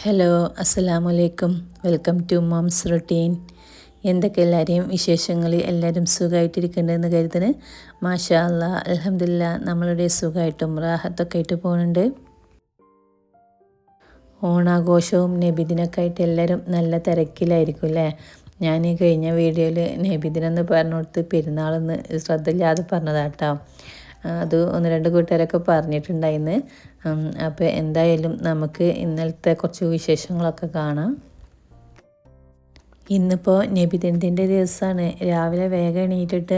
Hello, അസ്സലാമു അലൈക്കും. Welcome to mom's routine. എന്തൊക്കെ എല്ലാവരെയും വിശേഷങ്ങൾ? എല്ലാവരും സുഖമായിട്ടിരിക്കുന്നുണ്ടെന്ന് കരുതുന്നു. മാഷാ അല്ലാ, അൽഹംദുലില്ലാ, നമ്മളുടെ സുഖമായിട്ടും റാഹത്തൊക്കെ ആയിട്ട് പോകുന്നുണ്ട്. ഓണാഘോഷവും നബിദിനൊക്കെ ആയിട്ട് എല്ലാവരും നല്ല തിരക്കിലായിരിക്കും അല്ലേ? ഞാൻ കഴിഞ്ഞ വീഡിയോയിൽ നബിദിനെന്ന് പറഞ്ഞു കൊടുത്ത് പെരുന്നാളെന്ന് ശ്രദ്ധയില്ലാതെ പറഞ്ഞതാട്ടോ. അത് ഒന്ന് രണ്ട് കൂട്ടുകാരൊക്കെ പറഞ്ഞിട്ടുണ്ടായിരുന്നു. അപ്പോൾ എന്തായാലും നമുക്ക് ഇന്നലത്തെ കുറച്ച് വിശേഷങ്ങളൊക്കെ കാണാം. ഇന്നിപ്പോൾ നബിദിനത്തിൻ്റെ ദിവസമാണ്. രാവിലെ വേഗം എണീറ്റിട്ട്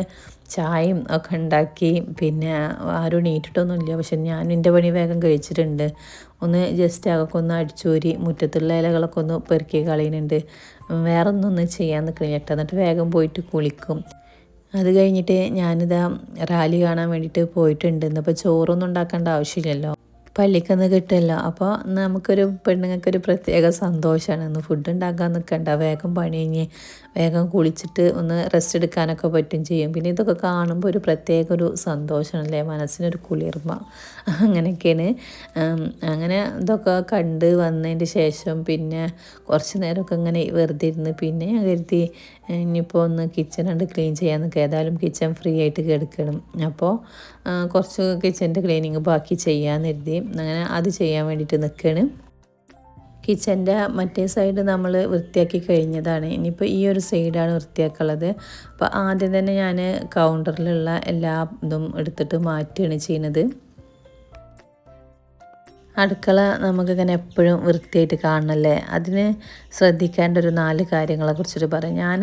ചായയും ഒക്കെ ഉണ്ടാക്കി. പിന്നെ ആരും എണീറ്റിട്ടൊന്നുമില്ല. പക്ഷെ ഞാൻ എൻ്റെ പണി വേഗം കഴിച്ചിട്ടുണ്ട്. ഒന്ന് ജസ്റ്റ് അതൊക്കെ ഒന്ന് അടിച്ചൂരി മുറ്റത്തുള്ള ഇലകളൊക്കെ ഒന്ന് പെറുക്കി കളയുന്നുണ്ട്. വേറെ ഒന്നും ചെയ്യാൻ നിൽക്കണില്ല കേട്ടോ. എന്നിട്ട് വേഗം പോയിട്ട് കുളിക്കും. അത് കഴിഞ്ഞിട്ട് ഞാനിതാ റാലി കാണാൻ വേണ്ടിയിട്ട് പോയിട്ടുണ്ട്. ഇന്നിപ്പോൾ ചോറൊന്നും ഉണ്ടാക്കേണ്ട ആവശ്യമില്ലല്ലോ, പള്ളിക്കൊന്ന് കിട്ടുമല്ലോ. അപ്പോൾ നമുക്കൊരു പെണ്ണുങ്ങൾക്കൊരു പ്രത്യേക സന്തോഷമാണ്. ഒന്ന് ഫുഡ് ഉണ്ടാക്കാൻ നിൽക്കണ്ട, വേഗം പണി കഴിഞ്ഞ് വേഗം കുളിച്ചിട്ട് ഒന്ന് റെസ്റ്റ് എടുക്കാനൊക്കെ പറ്റും ചെയ്യും. പിന്നെ ഇതൊക്കെ കാണുമ്പോൾ ഒരു പ്രത്യേക ഒരു സന്തോഷമാണല്ലേ, മനസ്സിനൊരു കുളിർമ. അങ്ങനെയൊക്കെയാണ്. അങ്ങനെ ഇതൊക്കെ കണ്ട് വന്നതിൻ്റെ ശേഷം പിന്നെ കുറച്ച് നേരമൊക്കെ ഇങ്ങനെ വെറുതെ ഇരുന്ന് പിന്നെ ഞാൻ കരുതി ഇനിയിപ്പോൾ ഒന്ന് കിച്ചൺ ഉണ്ട് ക്ലീൻ ചെയ്യാൻ നിൽക്കുക. ഏതായാലും കിച്ചൺ ഫ്രീ ആയിട്ട് കിടക്കണം. അപ്പോൾ കുറച്ച് കിച്ചൻ്റെ ക്ലീനിങ് ബാക്കി ചെയ്യാമെന്ന് കരുതി അങ്ങനെ അത് ചെയ്യാൻ വേണ്ടിയിട്ട് നിൽക്കുകയാണ്. കിച്ചൻ്റെ മറ്റേ സൈഡ് നമ്മൾ വൃത്തിയാക്കി കഴിഞ്ഞതാണ്. ഇനിയിപ്പോൾ ഈ ഒരു സൈഡാണ് വൃത്തിയാക്കുള്ളത്. അപ്പോൾ ആദ്യം തന്നെ ഞാൻ കൗണ്ടറിലുള്ള എല്ലാ ഇതും എടുത്തിട്ട് മാറ്റുകയാണ് ചെയ്യുന്നത്. അടുക്കള നമുക്കിങ്ങനെ എപ്പോഴും വൃത്തിയായിട്ട് കാണണമല്ലേ. അതിന് ശ്രദ്ധിക്കേണ്ട ഒരു 4 കാര്യങ്ങളെ കുറിച്ചിട്ട് പറയാം. ഞാൻ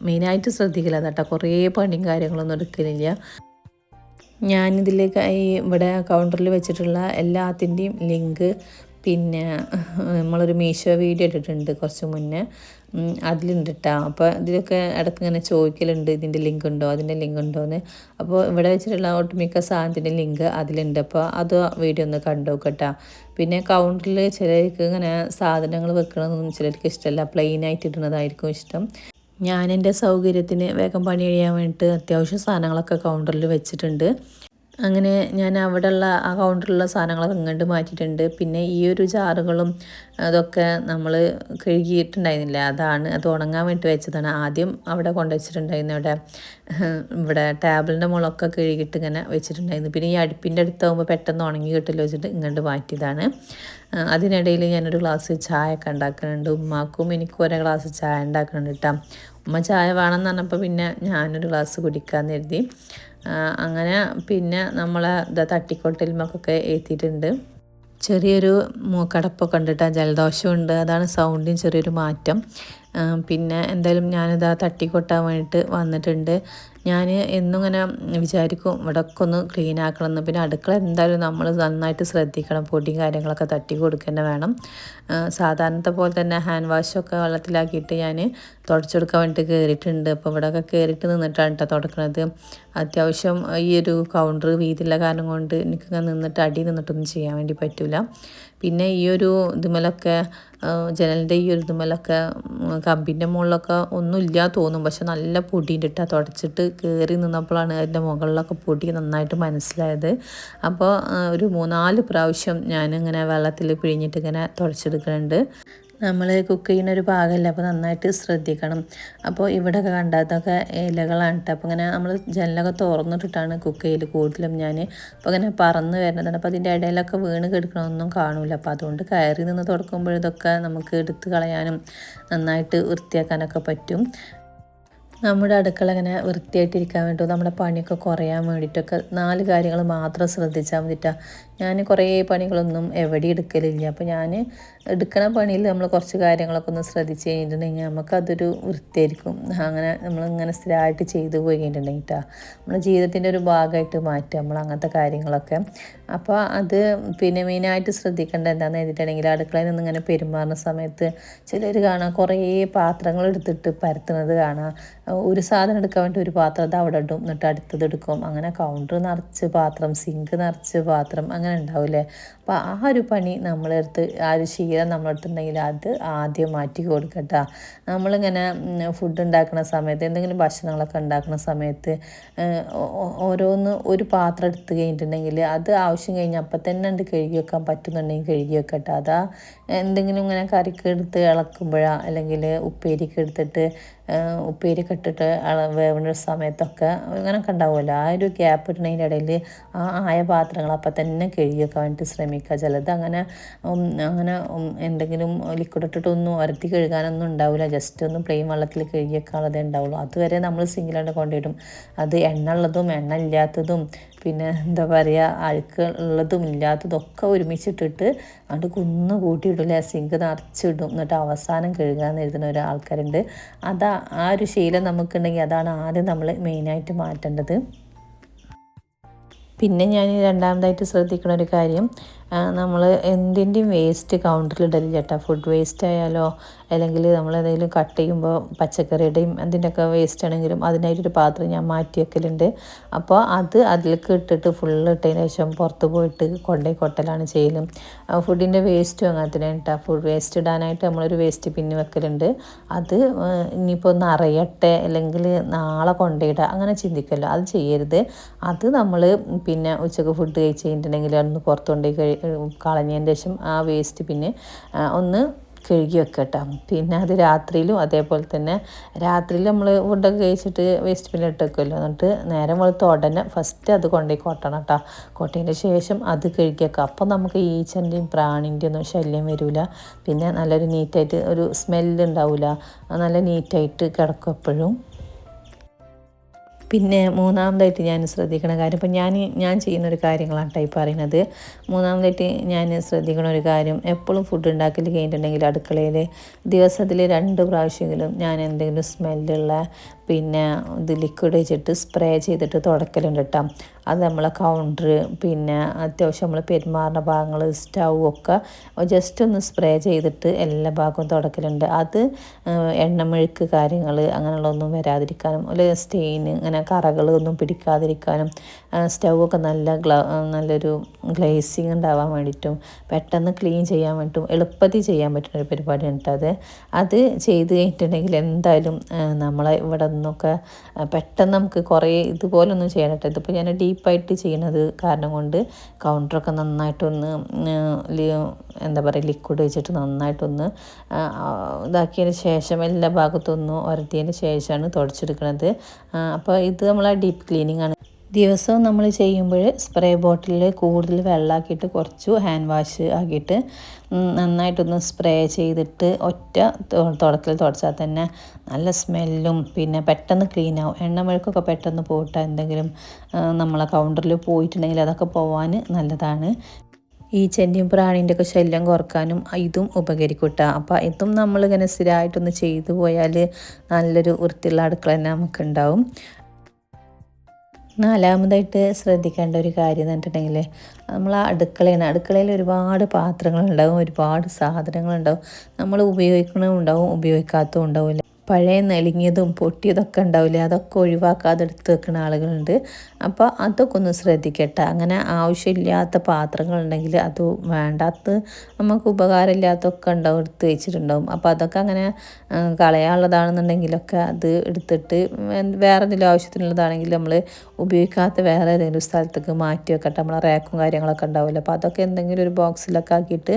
മെയിനായിട്ട് ശ്രദ്ധിക്കില്ല കേട്ടോ. കുറേ പണിയും കാര്യങ്ങളൊന്നും എടുക്കലില്ല. ഞാനിതിലേക്ക് ഇവിടെ കൗണ്ടറിൽ വെച്ചിട്ടുള്ള എല്ലാത്തിൻ്റെയും ലിങ്ക് പിന്നെ നമ്മളൊരു മീഷോ വീഡിയോ ഇട്ടിട്ടുണ്ട് കുറച്ച് മുന്നേ, അതിലുണ്ട് കേട്ടോ. അപ്പോൾ ഇതിലൊക്കെ ഇടയ്ക്ക് ഇങ്ങനെ ചോദിക്കലുണ്ട് ഇതിൻ്റെ ലിങ്ക് ഉണ്ടോ, അതിൻ്റെ ലിങ്ക് ഉണ്ടോ എന്ന്. അപ്പോൾ ഇവിടെ വെച്ചിട്ടുള്ള ഒട്ടുമിക്ക സാധനത്തിൻ്റെ ലിങ്ക് അതിലുണ്ട്. അപ്പോൾ അത് വീഡിയോ ഒന്ന് കണ്ടു നോക്കട്ടോ. പിന്നെ കൗണ്ടറിൽ ചിലർക്ക് ഇങ്ങനെ സാധനങ്ങൾ വെക്കണമെന്നൊന്നും ചിലർക്ക് ഇഷ്ടമല്ല, പ്ലെയിനായിട്ട് ഇടുന്നതായിരിക്കും ഇഷ്ടം. ഞാൻ എൻ്റെ സൗകര്യത്തിന് വേഗം പണി കഴിയാൻ വേണ്ടിയിട്ട് അത്യാവശ്യം സാധനങ്ങളൊക്കെ കൗണ്ടറിൽ വെച്ചിട്ടുണ്ട്. അങ്ങനെ ഞാൻ അവിടെയുള്ള ആ കൗണ്ടറിലുള്ള സാധനങ്ങളൊക്കെ ഇങ്ങോട്ട് മാറ്റിയിട്ടുണ്ട്. പിന്നെ ഈ ഒരു ജാറുകളും അതൊക്കെ നമ്മൾ കഴുകിയിട്ടുണ്ടായിരുന്നില്ല, അത് ഉണങ്ങാൻ വേണ്ടി വെച്ചതാണ്. ആദ്യം അവിടെ കൊണ്ടുവച്ചിട്ടുണ്ടായിരുന്നു, ഇവിടെ ടേബിളിൻ്റെ മുകളൊക്കെ കഴുകിയിട്ട് ഇങ്ങനെ വെച്ചിട്ടുണ്ടായിരുന്നു. പിന്നെ ഈ അടുപ്പിൻ്റെ അടുത്താകുമ്പോൾ പെട്ടെന്ന് ഉണങ്ങി കിട്ടില്ല വെച്ചിട്ട് ഇങ്ങോട്ട് മാറ്റിയതാണ്. അതിനിടയിൽ ഞാനൊരു ഗ്ലാസ് ചായ ഒക്കെ ഉണ്ടാക്കുന്നുണ്ട്. ഉമ്മാക്കും എനിക്കും ഒരേ ഗ്ലാസ് ചായ ഉണ്ടാക്കുന്നുണ്ട് കേട്ടോ. ഉമ്മ ചായ വേണമെന്ന് പറഞ്ഞപ്പോൾ പിന്നെ ഞാനൊരു ഗ്ലാസ് കുടിക്കാമെന്ന് കരുതി. അങ്ങനെ പിന്നെ നമ്മളെ തട്ടിക്കൊട്ടൽമൊക്കെ ഏറ്റിട്ടുണ്ട്. ചെറിയൊരു മൂക്കടപ്പൊക്കെ ഉണ്ട് കേട്ടോ, ജലദോഷമുണ്ട്. അതാണ് സൗണ്ടിന് ചെറിയൊരു മാറ്റം. പിന്നെ എന്തായാലും ഞാനിതാ തട്ടിക്കൊട്ടാൻ വേണ്ടിയിട്ട് വന്നിട്ടുണ്ട്. ഞാൻ എന്നും ഇങ്ങനെ വിചാരിക്കും ഇവിടെയൊക്കെ ഒന്ന് ക്ലീൻ ആക്കണമെന്ന്. പിന്നെ അടുക്കള എന്തായാലും നമ്മൾ നന്നായിട്ട് ശ്രദ്ധിക്കണം, പൊടിയും കാര്യങ്ങളൊക്കെ തട്ടി കൊടുക്കുക വേണം. സാധാരണത്തെ പോലെ തന്നെ ഹാൻഡ് വാഷൊക്കെ വെള്ളത്തിലാക്കിയിട്ട് ഞാൻ തുടച്ചെടുക്കാൻ വേണ്ടിയിട്ട് കയറിയിട്ടുണ്ട്. അപ്പോൾ ഇവിടെയൊക്കെ കയറിയിട്ട് നിന്നിട്ടാണ് കേട്ടോ തുടക്കുന്നത്. അത്യാവശ്യം ഈ ഒരു കൗണ്ടർ വീതിയുള്ള കാരണം കൊണ്ട് എനിക്കിങ്ങനെ നിന്നിട്ട് അടി നിന്നിട്ടൊന്നും ചെയ്യാൻ വേണ്ടി പറ്റില്ല. പിന്നെ ഈ ഒരു ഇതുമലൊക്കെ ജനലിൻ്റെ ഈ ഒരു ഇതുമലൊക്കെ കമ്പിൻ്റെ മുകളിലൊക്കെ ഒന്നുമില്ല തോന്നും, പക്ഷെ നല്ല പൊടിയുണ്ട് കേട്ടോ. തുടച്ചിട്ട് കയറി നിന്നപ്പോഴാണ് അതിൻ്റെ മുകളിലൊക്കെ പൊടി നന്നായിട്ട് മനസ്സിലായത്. അപ്പോൾ ഒരു 3-4 പ്രാവശ്യം ഞാനിങ്ങനെ വെള്ളത്തിൽ പിഴിഞ്ഞിട്ട് ഇങ്ങനെ തുടച്ചെടുക്കുന്നുണ്ട്. നമ്മൾ കുക്ക് ചെയ്യുന്ന ഒരു ഭാഗമല്ല, അപ്പോൾ നന്നായിട്ട് ശ്രദ്ധിക്കണം. അപ്പോൾ ഇവിടെയൊക്കെ കണ്ടതൊക്കെ ഇലകളാണ് കേട്ടോ. അപ്പോൾ ഇങ്ങനെ നമ്മൾ ജനലൊക്കെ തുറന്നിട്ടിട്ടാണ് കുക്ക് ചെയ്യൽ കൂടുതലും ഞാൻ. അപ്പോൾ ഇങ്ങനെ പറന്ന് വരുന്നതാണ്. അപ്പോൾ അതിൻ്റെ ഇടയിലൊക്കെ വീണ് കിടക്കണമൊന്നും കാണൂല. അപ്പോൾ അതുകൊണ്ട് കയറി നിന്ന് തുടക്കുമ്പോൾ ഇതൊക്കെ നമുക്ക് എടുത്ത് കളയാനും നന്നായിട്ട് വൃത്തിയാക്കാനൊക്കെ പറ്റും. നമ്മുടെ അടുക്കള ഇങ്ങനെ വൃത്തിയായിട്ടിരിക്കാൻ വേണ്ടിയിട്ട് നമ്മുടെ പണിയൊക്കെ കുറയാൻ വേണ്ടിയിട്ടൊക്കെ 4 കാര്യങ്ങൾ മാത്രം ശ്രദ്ധിച്ചാൽ മതിട്ടാ. ഞാൻ കുറേ പണികളൊന്നും എവിടെ എടുക്കലില്ല. അപ്പോൾ ഞാൻ എടുക്കണ പണിയിൽ നമ്മൾ കുറച്ച് കാര്യങ്ങളൊക്കെ ഒന്ന് ശ്രദ്ധിച്ച് കഴിഞ്ഞിട്ടുണ്ടെങ്കിൽ നമുക്കതൊരു വൃത്തിയായിരിക്കും. അങ്ങനെ നമ്മളിങ്ങനെ സ്ഥിരമായിട്ട് ചെയ്തു പോയി കഴിഞ്ഞിട്ടുണ്ടെങ്കിൽ നമ്മുടെ ജീവിതത്തിൻ്റെ ഒരു ഭാഗമായിട്ട് മാറ്റുക നമ്മൾ അങ്ങനത്തെ കാര്യങ്ങളൊക്കെ. അപ്പോൾ അത് പിന്നെ മെയിനായിട്ട് ശ്രദ്ധിക്കേണ്ട എന്താണെന്ന് എഴുതിയിട്ടുണ്ടെങ്കിൽ അടുക്കളയിൽ നിന്ന് ഇങ്ങനെ പെരുമാറുന്ന സമയത്ത് ചിലർ കാണാം കുറേ പാത്രങ്ങൾ എടുത്തിട്ട് പരത്തുന്നത് കാണാം. ഒരു സാധനം എടുക്കാൻ വേണ്ടി ഒരു പാത്രം അത് അവിടെ ഇടും, എന്നിട്ട് അടുത്തത് എടുക്കും. അങ്ങനെ കൗണ്ടർ നിറച്ച് പാത്രം, സിങ്ക് നിറച്ച് പാത്രം, അങ്ങനെ അങ്ങനെ ഉണ്ടാവില്ലേ. അപ്പോൾ ആ ഒരു പണി നമ്മളെടുത്ത് ആ ഒരു ശീലം നമ്മളെടുത്തുണ്ടെങ്കിൽ അത് ആദ്യം മാറ്റി കൊടുക്കട്ടോ. നമ്മളിങ്ങനെ ഫുഡ് ഉണ്ടാക്കുന്ന സമയത്ത് എന്തെങ്കിലും ഭക്ഷണങ്ങളൊക്കെ ഉണ്ടാക്കുന്ന സമയത്ത് ഓരോന്ന് ഒരു പാത്രം എടുത്ത് കഴിഞ്ഞിട്ടുണ്ടെങ്കിൽ അത് ആവശ്യം കഴിഞ്ഞാൽ അപ്പം തന്നെ ഉണ്ട് കഴുകി വെക്കാൻ പറ്റുന്നുണ്ടെങ്കിൽ കഴുകി വെക്കട്ടെ. അതാ എന്തെങ്കിലും ഇങ്ങനെ കറിക്ക് എടുത്ത് ഇളക്കുമ്പോഴോ അല്ലെങ്കിൽ ഉപ്പേരിക്ക് എടുത്തിട്ട് ഉപ്പേരിയൊക്കെ ഇട്ടിട്ട് വേവുന്ന സമയത്തൊക്കെ അങ്ങനെയൊക്കെ ഉണ്ടാവുമല്ലോ. ആ ഒരു ഗ്യാപ്പ് ഇടുന്നതിൻ്റെ ഇടയിൽ ആ ആയ പാത്രങ്ങൾ അപ്പം തന്നെ കഴുകി വെക്കാൻ വേണ്ടിയിട്ട് ശ്രമിക്കുക. ചിലത് അങ്ങനെ എന്തെങ്കിലും ലിക്വിഡ് ഇട്ടിട്ടൊന്നും ഉരത്തി കഴുകാനൊന്നും ഉണ്ടാവില്ല. ജസ്റ്റ് ഒന്ന് പ്ലെയിൻ വെള്ളത്തിൽ കഴുകി വെക്കാനുള്ളതേ ഉണ്ടാവുള്ളൂ. അതുവരെ നമ്മൾ സിങ്കിലാണ്ട് കൊണ്ടിടും. അത് എണ്ണ ഉള്ളതും എണ്ണ ഇല്ലാത്തതും പിന്നെ എന്താ പറയുക അഴുക്ക് ഉള്ളതും ഇല്ലാത്തതും ഒക്കെ ഒരുമിച്ചിട്ടിട്ട് അത് കുന്നു കൂട്ടിയിടില്ല, സിങ്ക് നിറച്ചിടും. എന്നിട്ട് അവസാനം കഴുകാൻ എഴുതുന്ന ഒരാൾക്കാരുണ്ട്. ആ ഒരു ശീലം നമുക്കുണ്ടെങ്കിൽ അതാണ് ആദ്യം നമ്മൾ മെയിനായിട്ട് മാറ്റേണ്ടത്. പിന്നെ ഞാൻ രണ്ടാമതായിട്ട് ശ്രദ്ധിക്കുന്ന ഒരു കാര്യം, നമ്മൾ എന്തിൻ്റെയും വേസ്റ്റ് കൗണ്ടറിലിടലില്ല കേട്ടോ. ഫുഡ് വേസ്റ്റ് ആയാലോ അല്ലെങ്കിൽ നമ്മൾ എന്തെങ്കിലും കട്ട് ചെയ്യുമ്പോൾ പച്ചക്കറിയുടെയും അതിൻ്റെയൊക്കെ വേസ്റ്റ് ആണെങ്കിലും അതിനായിട്ടൊരു പാത്രം ഞാൻ മാറ്റി വെക്കലുണ്ട്. അപ്പോൾ അത് അതിലേക്ക് ഇട്ടിട്ട് ഫുള്ള് ഇട്ടതിന് ശേഷം പുറത്ത് പോയിട്ട് കൊണ്ടുപോയി കൊട്ടലാണ് ചെയ്യലും. ഫുഡിൻ്റെ വേസ്റ്റും അങ്ങനെ തന്നെ കേട്ടോ. ഫുഡ് വേസ്റ്റ് ഇടാനായിട്ട് നമ്മളൊരു വേസ്റ്റ് പിന്നെ വെക്കലുണ്ട്. അത് ഇനിയിപ്പോൾ നിറയട്ടെ അല്ലെങ്കിൽ നാളെ കൊണ്ടുപോയിടുക അങ്ങനെ ചിന്തിക്കല്ലോ, അത് ചെയ്യരുത്. അത് നമ്മൾ പിന്നെ ഉച്ചക്ക് ഫുഡ് കഴിച്ച് കഴിഞ്ഞിട്ടുണ്ടെങ്കിൽ ഒന്ന് പുറത്ത് കൊണ്ടുപോയി കളഞ്ഞതിന് ശേഷം ആ വേസ്റ്റ് പിന്നെ ഒന്ന് കഴുകി വെക്കട്ടോ. പിന്നെ അത് രാത്രിയിലും അതേപോലെ തന്നെ രാത്രിയിൽ നമ്മൾ ഫുഡൊക്കെ കഴിച്ചിട്ട് വേസ്റ്റ് പിന്നെ ഇട്ട് വെക്കുമല്ലോ. എന്നിട്ട് നേരം വെളുത്ത ഉടനെ ഫസ്റ്റ് അത് കൊണ്ടുപോയി കൊട്ടണം കേട്ടോ. കൊട്ടതിൻ്റെ ശേഷം അത് കഴുകി വെക്കുക. അപ്പോൾ നമുക്ക് ഈച്ചൻ്റെയും പ്രാണിൻ്റെയും ഒന്നും ശല്യം വരില്ല. പിന്നെ നല്ലൊരു നീറ്റായിട്ട് ഒരു സ്മെല്ല് ഉണ്ടാവില്ല, നല്ല നീറ്റായിട്ട് കിടക്കും എപ്പോഴും. പിന്നെ മൂന്നാമതായിട്ട് ഞാൻ ശ്രദ്ധിക്കുന്ന കാര്യം, ഇപ്പം ഞാൻ ചെയ്യുന്നൊരു കാര്യങ്ങളാണ് ടൈപ്പ് പറയുന്നത്. മൂന്നാമതായിട്ട് ഞാൻ ശ്രദ്ധിക്കുന്ന ഒരു കാര്യം, എപ്പോഴും ഫുഡ് ഉണ്ടാക്കൽ കഴിഞ്ഞിട്ടുണ്ടെങ്കിൽ അടുക്കളയിൽ ദിവസത്തിൽ 2 പ്രാവശ്യമെങ്കിലും ഞാൻ എന്തെങ്കിലും സ്മെല്ലുള്ള പിന്നെ ഇത് ലിക്വിഡ് വെച്ചിട്ട് സ്പ്രേ ചെയ്തിട്ട് തുടക്കലുണ്ട് കേട്ടോ. അത് നമ്മളെ കൗണ്ടർ പിന്നെ അത്യാവശ്യം നമ്മൾ പെരുമാറുന്ന ഭാഗങ്ങൾ സ്റ്റൗ ഒക്കെ ജസ്റ്റ് ഒന്ന് സ്പ്രേ ചെയ്തിട്ട് എല്ലാ ഭാഗവും തുടക്കലുണ്ട്. അത് എണ്ണമെഴുക്ക് കാര്യങ്ങൾ അങ്ങനെയുള്ളതൊന്നും വരാതിരിക്കാനും അല്ലെങ്കിൽ സ്റ്റെയിൻ ഇങ്ങനെ കറകളൊന്നും പിടിക്കാതിരിക്കാനും സ്റ്റൗ ഒക്കെ നല്ലൊരു ഗ്ലേസിങ് ഉണ്ടാവാൻ വേണ്ടിയിട്ടും പെട്ടെന്ന് ക്ലീൻ ചെയ്യാൻ വേണ്ടിയിട്ടും എളുപ്പത്തിൽ ചെയ്യാൻ പറ്റുന്ന ഒരു പരിപാടിയാണ് കേട്ടോ. അത് ചെയ്ത് കഴിഞ്ഞിട്ടുണ്ടെങ്കിൽ എന്തായാലും നമ്മളെ ഇവിടെ നിന്നൊക്കെ പെട്ടെന്ന് നമുക്ക് കുറേ ഇതുപോലൊന്നും ചെയ്യണം കേട്ടോ. ഇതിപ്പോൾ ഞാൻ ഡീപ്പായിട്ട് ചെയ്യുന്നത് കാരണം കൊണ്ട് കൗണ്ടറൊക്കെ നന്നായിട്ടൊന്ന് എന്താ പറയുക ലിക്വിഡ് വെച്ചിട്ട് നന്നായിട്ടൊന്ന് ഇതാക്കിയതിന് ശേഷം എല്ലാ ഭാഗത്തൊന്നും ഉരത്തിയതിന് ശേഷമാണ് തുടച്ചെടുക്കുന്നത്. അപ്പോൾ ഇത് നമ്മളെ ഡീപ്പ് ക്ലീനിങ് ആണ്. ദിവസവും നമ്മൾ ചെയ്യുമ്പോൾ സ്പ്രേ ബോട്ടിലിൽ കൂടുതൽ വെള്ളമാക്കിയിട്ട് കുറച്ച് ഹാൻഡ് വാഷ് ആക്കിയിട്ട് നന്നായിട്ടൊന്ന് സ്പ്രേ ചെയ്തിട്ട് ഒറ്റ തുടച്ചാൽ തന്നെ നല്ല സ്മെല്ലും പിന്നെ പെട്ടെന്ന് ക്ലീൻ ആവും. എണ്ണമെഴുക്കൊക്കെ പെട്ടെന്ന് പോയിട്ട് എന്തെങ്കിലും നമ്മളെ കൗണ്ടറിൽ പോയിട്ടുണ്ടെങ്കിൽ അതൊക്കെ പോവാൻ നല്ലതാണ്. ഈച്ചൻ്റെയും പ്രാണീൻ്റെ ഒക്കെ ശല്യം കുറക്കാനും ഇതും ഉപകരിക്കും കേട്ടോ. അപ്പോൾ ഇതും നമ്മളിങ്ങനെ സ്ഥിരമായിട്ടൊന്ന് ചെയ്തു പോയാൽ നല്ലൊരു വൃത്തിയുള്ള അടുക്കള തന്നെ നമുക്കുണ്ടാവും. നാലാമതായിട്ട് ശ്രദ്ധിക്കേണ്ട ഒരു കാര്യം എന്ന് പറഞ്ഞിട്ടുണ്ടെങ്കിൽ നമ്മൾ അടുക്കളയിൽ ഒരുപാട് പാത്രങ്ങളുണ്ടാവും, ഒരുപാട് സാധനങ്ങളുണ്ടാവും. നമ്മൾ ഉപയോഗിക്കണതും ഉണ്ടാവും, ഉപയോഗിക്കാത്തതും ഉണ്ടാവില്ല. പഴയ നെളിഞ്ഞതും പൊട്ടിയതൊക്കെ ഉണ്ടാവില്ലേ, അതൊക്കെ ഒഴിവാക്കാതെ എടുത്ത് വെക്കുന്ന ആളുകളുണ്ട്. അപ്പോൾ അതൊക്കെ ഒന്ന് ശ്രദ്ധിക്കട്ടെ. അങ്ങനെ ആവശ്യമില്ലാത്ത പാത്രങ്ങളുണ്ടെങ്കിൽ അത് വേണ്ടാത്ത നമുക്ക് ഉപകാരമില്ലാത്തൊക്കെ ഉണ്ടാവും, എടുത്ത് വെച്ചിട്ടുണ്ടാവും. അപ്പോൾ അതൊക്കെ അങ്ങനെ കളയാനുള്ളതാണെന്നുണ്ടെങ്കിലൊക്കെ അത് എടുത്തിട്ട് വേറെ എന്തെങ്കിലും ആവശ്യത്തിനുള്ളതാണെങ്കിൽ നമ്മൾ ഉപയോഗിക്കാത്ത വേറെ ഏതെങ്കിലും സ്ഥലത്തേക്ക് മാറ്റി വെക്കട്ടെ. നമ്മളെ റാക്കും കാര്യങ്ങളൊക്കെ ഉണ്ടാവില്ല. അപ്പോൾ അതൊക്കെ എന്തെങ്കിലും ഒരു ബോക്സിലൊക്കെ ആക്കിയിട്ട്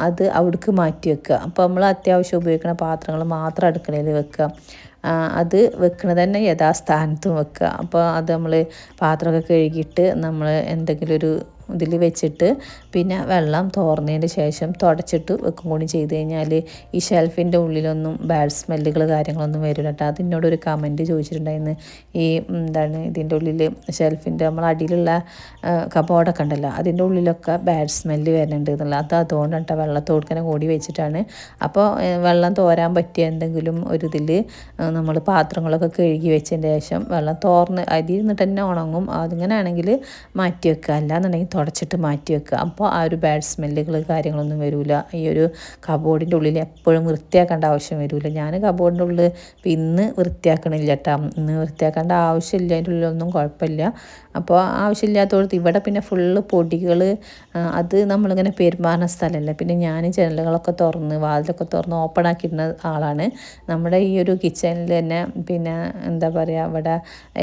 അത് അവിടേക്ക് മാറ്റി വെക്കുക. അപ്പോൾ നമ്മൾ അത്യാവശ്യം ഉപയോഗിക്കുന്ന പാത്രങ്ങൾ മാത്രം അടുക്കളയിൽ വെക്കുക. അത് വെക്കണത് തന്നെ യഥാസ്ഥാനത്തും വെക്കുക. അപ്പോൾ അത് നമ്മൾ പാത്രമൊക്കെ കഴുകിയിട്ട് നമ്മൾ എന്തെങ്കിലും ഒരു ഇതിൽ വെച്ചിട്ട് പിന്നെ വെള്ളം തോർന്നതിന് ശേഷം തുടച്ചിട്ട് വെക്കും കൂടി ചെയ്ത് കഴിഞ്ഞാൽ ഈ ഷെൽഫിൻ്റെ ഉള്ളിലൊന്നും ബാഡ് സ്മെല്ലുകൾ കാര്യങ്ങളൊന്നും വരില്ല കേട്ടോ. അതിനോടൊരു കമൻറ്റ് ചോദിച്ചിട്ടുണ്ടായിരുന്നു. ഈ ഇതിൻ്റെ ഉള്ളിൽ ഷെൽഫിൻ്റെ നമ്മൾ അടിയിലുള്ള കബോർഡൊക്കെ ഉണ്ടല്ലോ അതിൻ്റെ ഉള്ളിലൊക്കെ ബാഡ് സ്മെല്ല് വരുന്നുണ്ട് എന്നുള്ള അതുകൊണ്ടാണ് കേട്ടോ വെള്ളത്തോടുക്കനെ കൂടി വെച്ചിട്ടാണ്. അപ്പോൾ വെള്ളം തോരാൻ പറ്റിയ എന്തെങ്കിലും ഒരു ഇതിൽ നമ്മൾ പാത്രങ്ങളൊക്കെ കഴുകി വെച്ചതിന് ശേഷം വെള്ളം തോർന്ന് അരി ഇരുന്നിട്ട് തന്നെ ഉണങ്ങും. അതിങ്ങനെയാണെങ്കിൽ മാറ്റി വെക്കുക, അല്ലാന്നുണ്ടെങ്കിൽ തുടച്ചിട്ട് മാറ്റി വെക്കുക. അപ്പോൾ ആ ഒരു ബാഡ് സ്മെല്ലുകൾ കാര്യങ്ങളൊന്നും വരില്ല. ഈ ഒരു കബോർഡിൻ്റെ ഉള്ളിൽ എപ്പോഴും വൃത്തിയാക്കേണ്ട ആവശ്യം വരില്ല. ഞാൻ കബോർഡിൻ്റെ ഉള്ളിൽ ഇന്ന് വൃത്തിയാക്കണില്ല കേട്ടോ. ഇന്ന് വൃത്തിയാക്കേണ്ട ആവശ്യമില്ല, അതിൻ്റെ ഉള്ളിലൊന്നും കുഴപ്പമില്ല. അപ്പോൾ ആവശ്യമില്ലാത്തടത്ത് ഇവിടെ പിന്നെ ഫുള്ള് പൊടികൾ, അത് നമ്മളിങ്ങനെ പെരുമാറുന്ന സ്ഥലമല്ല. പിന്നെ ഞാൻ ജനലുകളൊക്കെ തുറന്ന് വാതിലൊക്കെ തുറന്ന് ഓപ്പൺ ആക്കിയിരുന്ന ആളാണ്. നമ്മുടെ ഈ ഒരു കിച്ചണിൽ തന്നെ പിന്നെ എന്താ പറയുക, ഇവിടെ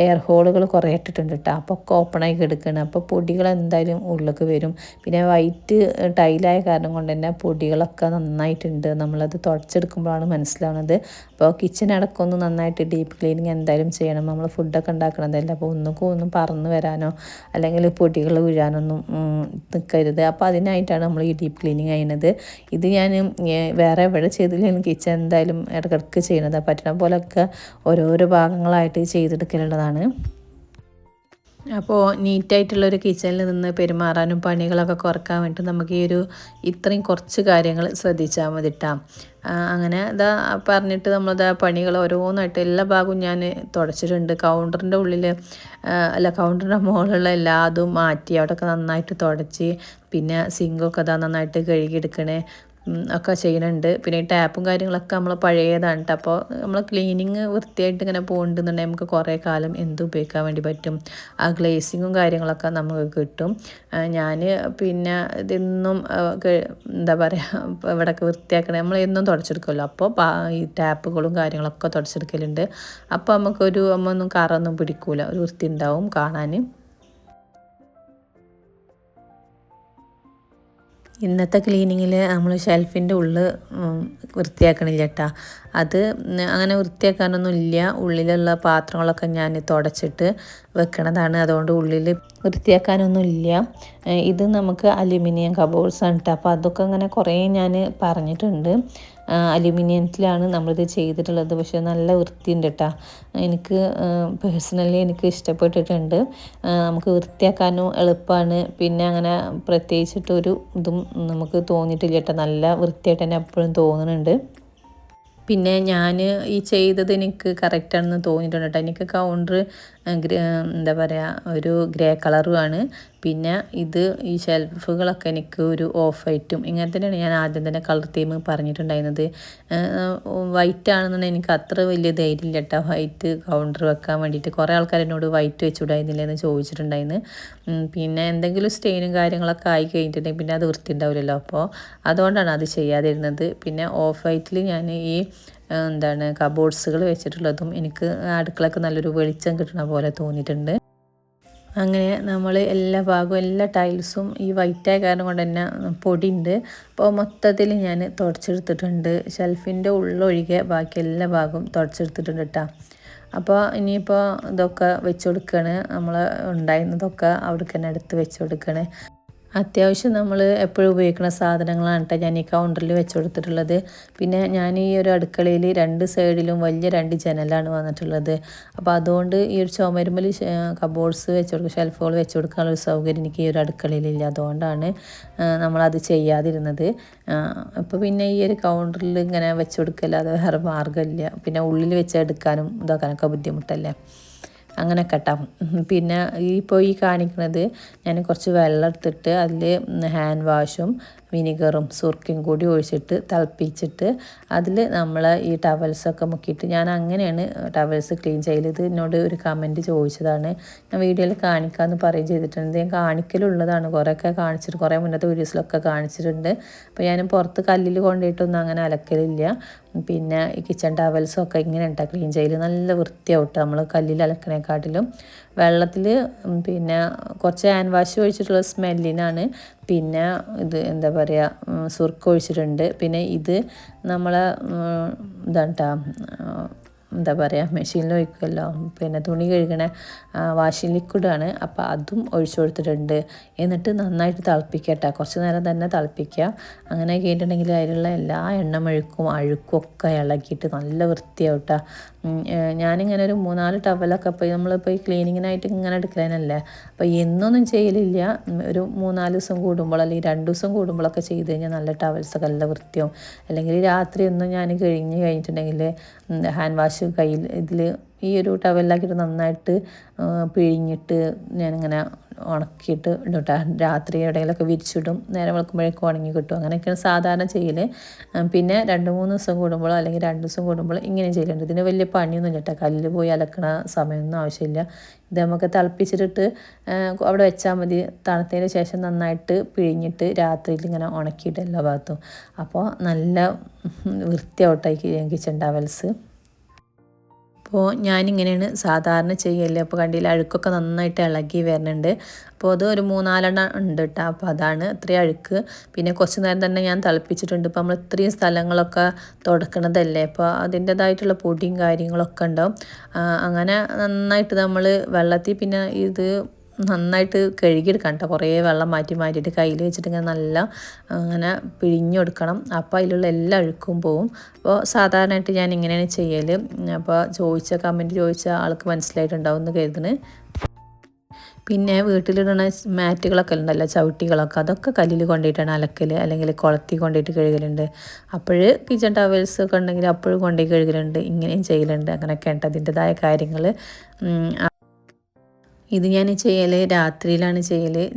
എയർ ഹോളുകൾ കുറേ ഇട്ടിട്ടുണ്ട് കേട്ടോ. അപ്പോൾ ഒക്കെ ഓപ്പണായി കിടക്കുകയാണ്. അപ്പോൾ പൊടികൾ എന്തായാലും ഉള്ളിലേക്ക് വരും. പിന്നെ വൈറ്റ് ടൈലായ കാരണം കൊണ്ട് തന്നെ പൊടികളൊക്കെ നന്നായിട്ടുണ്ട്. നമ്മളത് തുടച്ചെടുക്കുമ്പോഴാണ് മനസ്സിലാവുന്നത്. അപ്പോൾ കിച്ചൺ അടക്കമൊന്ന് നന്നായിട്ട് ഡീപ്പ് ക്ലീനിങ് എന്തായാലും ചെയ്യണം. നമ്മൾ ഫുഡൊക്കെ ഉണ്ടാക്കണതല്ല. അപ്പോൾ ഒന്നും പറന്ന് വരാനോ അല്ലെങ്കിൽ പൊടികൾ വീഴാനൊന്നും നിൽക്കരുത്. അപ്പോൾ അതിനായിട്ടാണ് നമ്മൾ ഈ ഡീപ്പ് ക്ലീനിങ് ചെയ്യുന്നത്. ഇത് ഞാൻ വേറെ എവിടെ ചെയ്തില്ലെങ്കിലും കിച്ചൺ എന്തായാലും ഇടയ്ക്കിടയ്ക്ക് ചെയ്യണത്. പറ്റണ പോലെയൊക്കെ ഓരോരോ ഭാഗങ്ങളായിട്ട് ചെയ്തെടുക്കലുള്ളതാണ്. അപ്പോൾ നീറ്റായിട്ടുള്ളൊരു കിച്ചണിൽ നിന്ന് പെരുമാറാനും പണികളൊക്കെ കുറക്കാൻ വേണ്ടി നമുക്ക് ഈ ഒരു ഇത്രയും കുറച്ച് കാര്യങ്ങൾ ശ്രദ്ധിച്ചാൽ മതി ട്ടാ. അങ്ങനെ ഇതാ പറഞ്ഞിട്ട് നമ്മളിതാ പണികൾ ഓരോന്നായിട്ട് എല്ലാ ഭാഗവും ഞാൻ തുടച്ചിട്ടുണ്ട്. കൗണ്ടറിൻ്റെ ഉള്ളിൽ കൗണ്ടറിൻ്റെ മുകളിലുള്ള എല്ലാതും മാറ്റി അവിടെയൊക്കെ നന്നായിട്ട് തുടച്ച്, പിന്നെ സിങ്കൊക്കെ ഇതാ നന്നായിട്ട് കഴുകിയെടുക്കണേ ഒക്കെ ചെയ്യുന്നുണ്ട്. പിന്നെ ഈ ടാപ്പും കാര്യങ്ങളൊക്കെ നമ്മൾ പഴയതാണ് കേട്ടോ. അപ്പോൾ നമ്മൾ ക്ലീനിങ് വൃത്തിയായിട്ട് ഇങ്ങനെ പോകുന്നുണ്ടെന്നുണ്ടെങ്കിൽ നമുക്ക് കുറേ കാലം എന്ത് ഉപയോഗിക്കാൻ വേണ്ടി പറ്റും. ആ ഗ്ലേസിങ്ങും കാര്യങ്ങളൊക്കെ നമുക്ക് കിട്ടും. ഞാൻ പിന്നെ ഇതെന്നും എന്താ പറയുക, ഇവിടെയൊക്കെ വൃത്തിയാക്കണേ നമ്മൾ എന്നും തുടച്ചെടുക്കുമല്ലോ. അപ്പോൾ ഈ ടാപ്പുകളും കാര്യങ്ങളൊക്കെ തുടച്ചെടുക്കലുണ്ട്. അപ്പോൾ നമ്മൊന്നും കറൊന്നും പിടിക്കൂല, ഒരു വൃത്തി ഉണ്ടാവും കാണാൻ. ഇന്നത്തെ ക്ലീനിങ്ങിൽ നമ്മൾ ഷെൽഫിൻ്റെ ഉള്ളിൽ വൃത്തിയാക്കണില്ല കേട്ടോ. അത് അങ്ങനെ വൃത്തിയാക്കാനൊന്നും ഇല്ല. ഉള്ളിലുള്ള പാത്രങ്ങളൊക്കെ ഞാൻ തുടച്ചിട്ട് വെക്കണതാണ്. അതുകൊണ്ട് ഉള്ളിൽ വൃത്തിയാക്കാനൊന്നും ഇല്ല. ഇത് നമുക്ക് അലുമിനിയം കബോർഡ്സാണ് കേട്ടോ. അപ്പോൾ അതൊക്കെ അങ്ങനെ കുറേ ഞാൻ പറഞ്ഞിട്ടുണ്ട്. അലുമിനിയത്തിലാണ് നമ്മളിത് ചെയ്തിട്ടുള്ളത്. പക്ഷേ നല്ല വൃത്തിയുണ്ട് കേട്ടോ. എനിക്ക് പേഴ്സണലി എനിക്ക് ഇഷ്ടപ്പെട്ടിട്ടുണ്ട്. നമുക്ക് വൃത്തിയാക്കാനും എളുപ്പമാണ്. പിന്നെ അങ്ങനെ പ്രത്യേകിച്ചിട്ടൊരു ഇതും നമുക്ക് തോന്നിയിട്ടില്ല കേട്ടോ. നല്ല വൃത്തിയായിട്ട് തന്നെ എപ്പോഴും തോന്നുന്നുണ്ട്. പിന്നെ ഞാൻ ഈ ചെയ്തത് എനിക്ക് കറക്റ്റാണെന്ന് തോന്നിയിട്ടുണ്ട് കേട്ടോ. എനിക്ക് കൗണ്ടർ എന്താ പറയുക, ഒരു ഗ്രേ കളറുമാണ്. പിന്നെ ഇത് ഈ ഷെൽഫുകളൊക്കെ എനിക്ക് ഒരു ഓഫ് വൈറ്റും ഇങ്ങനെ തന്നെയാണ് ഞാൻ ആദ്യം തന്നെ കളർ തീം പറഞ്ഞിട്ടുണ്ടായിരുന്നത്. വൈറ്റ് ആണെന്നുണ്ടെങ്കിൽ എനിക്ക് അത്ര വലിയ ധൈര്യമില്ല കേട്ടോ വൈറ്റ് കൗണ്ടർ വെക്കാൻ വേണ്ടിയിട്ട്. കുറേ ആൾക്കാർ എന്നോട് വൈറ്റ് വെച്ചുകൂടായിരുന്നില്ല എന്ന് ചോദിച്ചിട്ടുണ്ടായിരുന്നു. പിന്നെ എന്തെങ്കിലും സ്റ്റെയിനും കാര്യങ്ങളൊക്കെ ആയി കഴിഞ്ഞിട്ടുണ്ടെങ്കിൽ പിന്നെ അത് വൃത്തി ഉണ്ടാവില്ലല്ലോ. അപ്പോൾ അതുകൊണ്ടാണ് അത് ചെയ്യാതിരുന്നത്. പിന്നെ ഓഫ് വൈറ്റിൽ ഞാൻ ഈ കബോർഡ്സുകൾ വെച്ചിട്ടുള്ളതും എനിക്ക് അടുക്കളയ്ക്ക് നല്ലൊരു വെളിച്ചം കിട്ടുന്ന പോലെ തോന്നിയിട്ടുണ്ട്. അങ്ങനെ നമ്മൾ എല്ലാ ഭാഗവും എല്ലാ ടൈൽസും ഈ വൈറ്റായ കാരണം കൊണ്ട് തന്നെ പൊടിയുണ്ട്. അപ്പോൾ മൊത്തത്തിൽ ഞാൻ തുടച്ചെടുത്തിട്ടുണ്ട്. ഷെൽഫിൻ്റെ ഉള്ളൊഴികെ ബാക്കി എല്ലാ ഭാഗവും തുടച്ചെടുത്തിട്ടുണ്ട് കേട്ടോ. അപ്പോൾ ഇനിയിപ്പോൾ ഇതൊക്കെ വെച്ച് കൊടുക്കുകയാണ്. നമ്മൾ ഉണ്ടായിരുന്നതൊക്കെ അവിടേക്ക് തന്നെ എടുത്ത് വെച്ച് കൊടുക്കുകയാണ്. അത്യാവശ്യം നമ്മൾ എപ്പോഴും ഉപയോഗിക്കുന്ന സാധനങ്ങളാണ് കേട്ടോ ഞാൻ ഈ കൗണ്ടറിൽ വെച്ച് കൊടുത്തിട്ടുള്ളത്. പിന്നെ ഞാൻ ഈ ഒരു അടുക്കളയിൽ 2 സൈഡിലും വലിയ 2 ജനലാണ് വന്നിട്ടുള്ളത്. അപ്പോൾ അതുകൊണ്ട് ഈ ഒരു ചുമരുമ്മൽ കബോർഡ്സ് വെച്ച് കൊടുക്കുക, ഷെൽഫുകൾ വെച്ച് കൊടുക്കാനുള്ളൊരു സൗകര്യം എനിക്ക് ഈ ഒരു അടുക്കളയിലില്ല. അതുകൊണ്ടാണ് നമ്മളത് ചെയ്യാതിരുന്നത്. അപ്പോൾ പിന്നെ ഈ ഒരു കൗണ്ടറിൽ ഇങ്ങനെ വെച്ച് കൊടുക്കല്ലാതെ വേറെ മാർഗ്ഗമില്ല. പിന്നെ ഉള്ളിൽ വെച്ച് എടുക്കാനും ഇതാക്കാനൊക്കെ ബുദ്ധിമുട്ടല്ലേ. അങ്ങനെ കെട്ടാം. പിന്നെ ഇപ്പോൾ ഈ കാണിക്കുന്നത് ഞാൻ കുറച്ച് വെള്ളം എടുത്തിട്ട് അതിൽ ഹാൻഡ് വാഷും വിനിഗറും സുർക്കയും കൂടി ഒഴിച്ചിട്ട് തിളപ്പിച്ചിട്ട് അതിൽ നമ്മൾ ഈ ടവൽസൊക്കെ മുക്കിയിട്ട് ഞാൻ അങ്ങനെയാണ് ടവൽസ് ക്ലീൻ ചെയ്യൽ. എന്നോട് ഒരു കമൻറ്റ് ചോദിച്ചതാണ്. ഞാൻ വീഡിയോയിൽ കാണിക്കാമെന്ന് പറയുകയും ചെയ്തിട്ടുണ്ട്. ഞാൻ കാണിക്കലുള്ളതാണ്, കുറേയൊക്കെ കാണിച്ചിട്ട് കുറേ മുന്നത്തെ വീഡിയോസിലൊക്കെ കാണിച്ചിട്ടുണ്ട്. അപ്പോൾ ഞാൻ പുറത്ത് കല്ലിൽ കൊണ്ടുപോയിട്ടൊന്നും അങ്ങനെ അലക്കലില്ല. പിന്നെ ഈ കിച്ചൺ ടവൽസൊക്കെ ഇങ്ങനെ ഉണ്ടാ ക്ലീൻ ചെയ്യൽ നല്ല വൃത്തിയാവട്ടെ നമ്മൾ കല്ലിൽ അലക്കണേക്കാട്ടിലും. വെള്ളത്തിൽ പിന്നെ കുറച്ച് ഹാൻഡ് വാഷ് ഒഴിച്ചിട്ടുള്ള സ്മെല്ലിനാണ്. പിന്നെ ഇത് എന്താ പറയുക, സുർക്ക ഒഴിച്ചിട്ടുണ്ട്. പിന്നെ ഇത് നമ്മളെ ഇതാണ് കേട്ടോ, എന്താ പറയുക, മെഷീനിൽ ഒഴിക്കുമല്ലോ, പിന്നെ തുണി കഴുകണ വാഷിംഗ് ലിക്വിഡാണ്. അപ്പോൾ അതും ഒഴിച്ചു കൊടുത്തിട്ടുണ്ട്. എന്നിട്ട് നന്നായിട്ട് തിളപ്പിക്കട്ടെ, കുറച്ച് നേരം തന്നെ തിളപ്പിക്കുക. അങ്ങനെ കഴിഞ്ഞിട്ടുണ്ടെങ്കിൽ അതിലുള്ള എല്ലാ എണ്ണമെഴുക്കും അഴുക്കും ഒക്കെ ഇളക്കിയിട്ട് നല്ല വൃത്തിയാവട്ടെ. ഞാനിങ്ങനെ ഒരു 3-4 ടവലൊക്കെ ഇപ്പോൾ നമ്മളിപ്പോൾ ഈ ക്ലീനിങ്ങിനായിട്ട് ഇങ്ങനെ എടുക്കാനല്ലേ. അപ്പോൾ എന്നൊന്നും ചെയ്യലില്ല. ഒരു 3-4 ദിവസം കൂടുമ്പോൾ അല്ലെങ്കിൽ 2 ദിവസം കൂടുമ്പോഴൊക്കെ ചെയ്ത് കഴിഞ്ഞാൽ നല്ല ടവൽസൊക്കെ നല്ല വൃത്തിയാവും. അല്ലെങ്കിൽ രാത്രി ഒന്നും ഞാൻ കഴിഞ്ഞിട്ടുണ്ടെങ്കിൽ ഹാൻഡ് വാഷ് കയ്യിൽ ഇതിൽ ഈ ഒരു ടവലിലാക്കിയിട്ട് നന്നായിട്ട് പിഴിഞ്ഞിട്ട് ഞാനിങ്ങനെ ഉണക്കിയിട്ട് ഇടും കേട്ടോ. രാത്രി എവിടെയെങ്കിലുമൊക്കെ വിരിച്ചിടും, നേരം വെളുക്കുമ്പോഴേക്കും ഉണങ്ങി കിട്ടും. അങ്ങനെയൊക്കെയാണ് സാധാരണ ചെയ്യൽ. പിന്നെ 2-3 ദിവസം കൂടുമ്പോഴോ അല്ലെങ്കിൽ 2 ദിവസം കൂടുമ്പോഴോ ഇങ്ങനെ ചെയ്യലുണ്ട്. ഇതിന് വലിയ പണിയൊന്നും ഇല്ല കേട്ടോ. കല്ലിൽ പോയി അലക്കണ സമയമൊന്നും ആവശ്യമില്ല. ഇത് നമുക്ക് തിളപ്പിച്ചിട്ട് അവിടെ വെച്ചാൽ മതി. തണുത്തതിന് ശേഷം നന്നായിട്ട് പിഴിഞ്ഞിട്ട് രാത്രിയിൽ ഇങ്ങനെ ഉണക്കിയിട്ട് എല്ലാ ഭാഗത്തും. അപ്പോൾ നല്ല വൃത്തിയാവട്ടെ കിച്ചൺ ടവൽസ്. അപ്പോൾ ഞാനിങ്ങനെയാണ് സാധാരണ ചെയ്യല്. അപ്പോൾ കണ്ടില്ല, അഴുക്കൊക്കെ നന്നായിട്ട് ഇളകി വരുന്നുണ്ട്. അപ്പോൾ അത് ഒരു 3-4 ഉണ്ട് കേട്ടോ. അപ്പോൾ അതാണ് ഇത്രയും അഴുക്ക്. പിന്നെ കുറച്ച് നേരം തന്നെ ഞാൻ തിളപ്പിച്ചിട്ടുണ്ട്. ഇപ്പോൾ നമ്മൾ ഇത്രയും സ്ഥലങ്ങളൊക്കെ തുടക്കണതല്ലേ, അപ്പോൾ അതിൻ്റേതായിട്ടുള്ള പൊടിയും കാര്യങ്ങളൊക്കെ ഉണ്ടാവും. അങ്ങനെ നന്നായിട്ട് നമ്മൾ വെള്ളത്തിൽ പിന്നെ ഇത് നന്നായിട്ട് കഴുകിയെടുക്കണം കേട്ടോ. കുറേ വെള്ളം മാറ്റിയിട്ട് കയ്യിൽ വെച്ചിട്ട് ഇങ്ങനെ നല്ല അങ്ങനെ പിഴിഞ്ഞെടുക്കണം. അപ്പോൾ അതിലുള്ള എല്ലാ അഴുക്കും പോവും. അപ്പോൾ സാധാരണയായിട്ട് ഞാൻ ഇങ്ങനെയാണ് ചെയ്യൽ. അപ്പോൾ കമൻറ്റ് ചോദിച്ച ആൾക്ക് മനസ്സിലായിട്ടുണ്ടാവും എന്ന് കരുതുന്നു. പിന്നെ വീട്ടിലിടുന്ന മാറ്റുകളൊക്കെ ഉണ്ടല്ലോ, ചവിട്ടികളൊക്കെ, അതൊക്കെ കല്ലിൽ കൊണ്ടുപോയിട്ടാണ് അലക്കൽ, അല്ലെങ്കിൽ കുളത്തിൽ കൊണ്ടുപോയിട്ട് കഴുകലുണ്ട്. അപ്പോൾ കിച്ചൺ ടവൽസ് ഒക്കെ ഉണ്ടെങ്കിൽ അപ്പോഴും കൊണ്ടുപോയി കഴുകലുണ്ട്. ഇങ്ങനെയും ചെയ്യലുണ്ട്. അങ്ങനെയൊക്കെ ഉണ്ട് അതിൻ്റെതായ കാര്യങ്ങൾ. ഇത് ഞാൻ ചെയ്യൽ രാത്രിയിലാണ്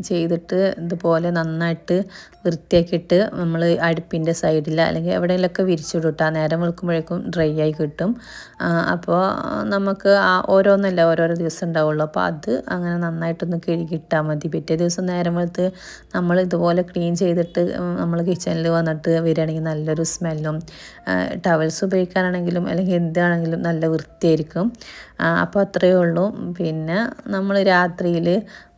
ചെയ്തിട്ട് ഇതുപോലെ നന്നായിട്ട് വൃത്തിയാക്കിയിട്ട് നമ്മൾ അടുപ്പിൻ്റെ സൈഡിൽ അല്ലെങ്കിൽ എവിടെയെങ്കിലുമൊക്കെ വിരിച്ചിടും കേട്ടോ. നേരം വെളുക്കുമ്പോഴേക്കും ഡ്രൈ ആയി കിട്ടും. അപ്പോൾ നമുക്ക് ഓരോന്നല്ല ഓരോരോ ദിവസം ഉണ്ടാവുള്ളൂ. അപ്പോൾ അത് അങ്ങനെ നന്നായിട്ടൊന്ന് കഴുകിയിട്ടാൽ മതി. പിറ്റേ ദിവസം നേരം വെളുത്ത് നമ്മൾ ഇതുപോലെ ക്ലീൻ ചെയ്തിട്ട് നമ്മൾ കിച്ചണിൽ വന്നിട്ട് വരികയാണെങ്കിൽ നല്ലൊരു സ്മെല്ലും, ടവൽസ് ഉപയോഗിക്കാനാണെങ്കിലും അല്ലെങ്കിൽ എന്താണെങ്കിലും നല്ല വൃത്തിയായിരിക്കും. അപ്പോൾ അത്രയേ ഉള്ളൂ. പിന്നെ നമ്മൾ രാത്രിയിൽ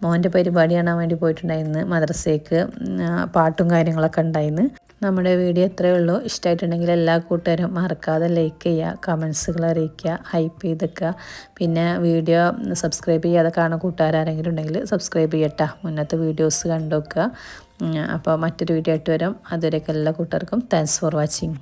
മോൻ്റെ പരിപാടി കാണാൻ വേണ്ടി പോയിട്ടുണ്ടായിരുന്നു മദ്രസയ്ക്ക്. പാട്ടും കാര്യങ്ങളൊക്കെ ഉണ്ടായിരുന്നു. നമ്മുടെ വീഡിയോ ഇത്രയേ ഉള്ളൂ. ഇഷ്ടമായിട്ടുണ്ടെങ്കിൽ എല്ലാ കൂട്ടുകാരും മറക്കാതെ ലൈക്ക് ചെയ്യുക, കമൻസുകൾ അറിയിക്കുക, ഹൈപ്പ് ചെയ്തൊക്കെ. പിന്നെ വീഡിയോ സബ്സ്ക്രൈബ് ചെയ്യാതെ കാണുന്ന കൂട്ടുകാരെങ്കിലും ഉണ്ടെങ്കിൽ സബ്സ്ക്രൈബ് ചെയ്യട്ടോ. മുന്നത്തെ വീഡിയോസ് കണ്ടു നോക്കുക. അപ്പോൾ മറ്റൊരു വീഡിയോ ആയിട്ട് വരാം. അതുവരെയൊക്കെ എല്ലാ കൂട്ടുകാർക്കും താങ്ക്സ് ഫോർ വാച്ചിങ്.